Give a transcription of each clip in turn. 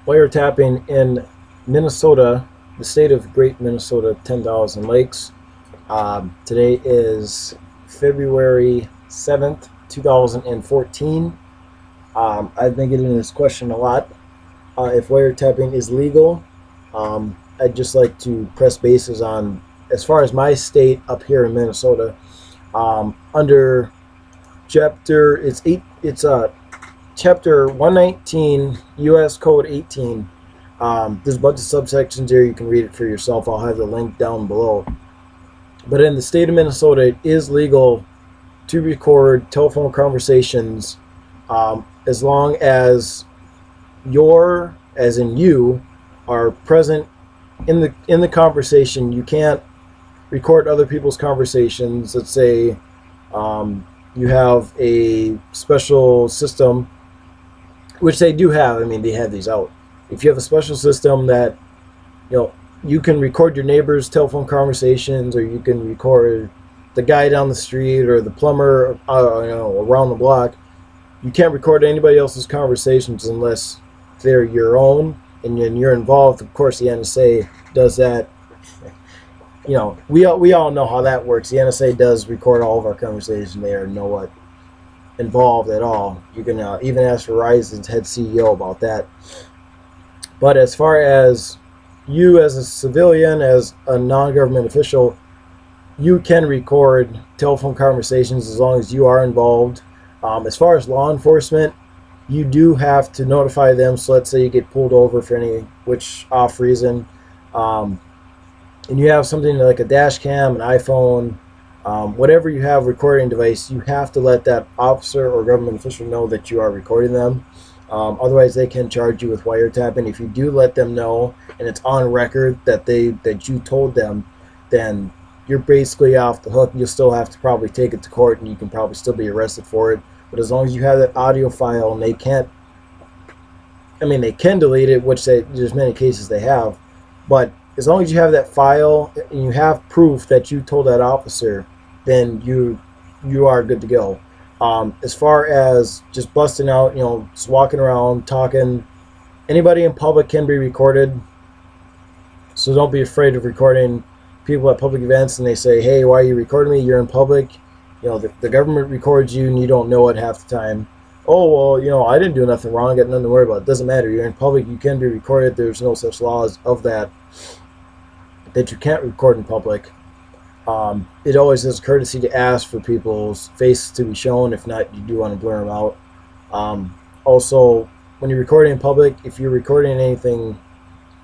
wiretapping in Minnesota, the state of Great Minnesota, 10,000 lakes. Today is February 7th, 2014. I've been getting this question a lot. If wiretapping is legal, I'd just like to press bases on, as far as my state up here in Minnesota, under chapter, chapter 119, U.S. Code 18. There's a bunch of subsections there. You can read it for yourself. I'll have the link down below. But in the state of Minnesota, it is legal to record telephone conversations as long as as in you, are present in the conversation. You can't record other people's conversations. Let's say you have a special system, which they do have. I mean, they have these out. If you have a special system that, you can record your neighbor's telephone conversations, or you can record the guy down the street or the plumber, around the block. You can't record anybody else's conversations unless they're your own and you're involved. Of course, the NSA does that. We all know how that works. The NSA does record all of our conversations. They are nowhat involved at all. You can even ask Verizon's head CEO about that. But as far as you as a civilian, as a non-government official, you can record telephone conversations as long as you are involved. As far as law enforcement, you do have to notify them. So let's say you get pulled over for any which off reason, and you have something like a dash cam, an iPhone, whatever you have recording device, you have to let that officer or government official know that you are recording them. Otherwise, they can charge you with wiretapping. If you do let them know and it's on record that you told them, then you're basically off the hook. You'll still have to probably take it to court, and you can probably still be arrested for it. But as long as you have that audio file, and they can delete it, which there's many cases they have. But as long as you have that file and you have proof that you told that officer, then you are good to go. As far as just busting out, just walking around, talking, anybody in public can be recorded. So don't be afraid of recording people at public events and they say, hey, why are you recording me? You're in public. The government records you and you don't know it half the time. Oh, well, I didn't do nothing wrong. I got nothing to worry about. It doesn't matter. You're in public. You can be recorded. There's no such laws of that you can't record in public. It always is courtesy to ask for people's faces to be shown. If not, you do want to blur them out. Also, when you're recording in public, if you're recording anything,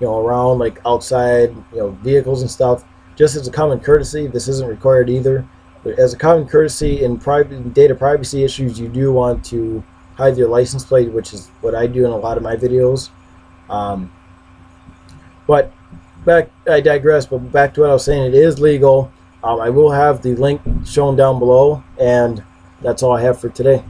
around, like outside, vehicles and stuff, just as a common courtesy, this isn't required either. But as a common courtesy in data privacy issues, you do want to hide your license plate, which is what I do in a lot of my videos. But I digress, but back to what I was saying, it is legal. I will have the link shown down below, and that's all I have for today.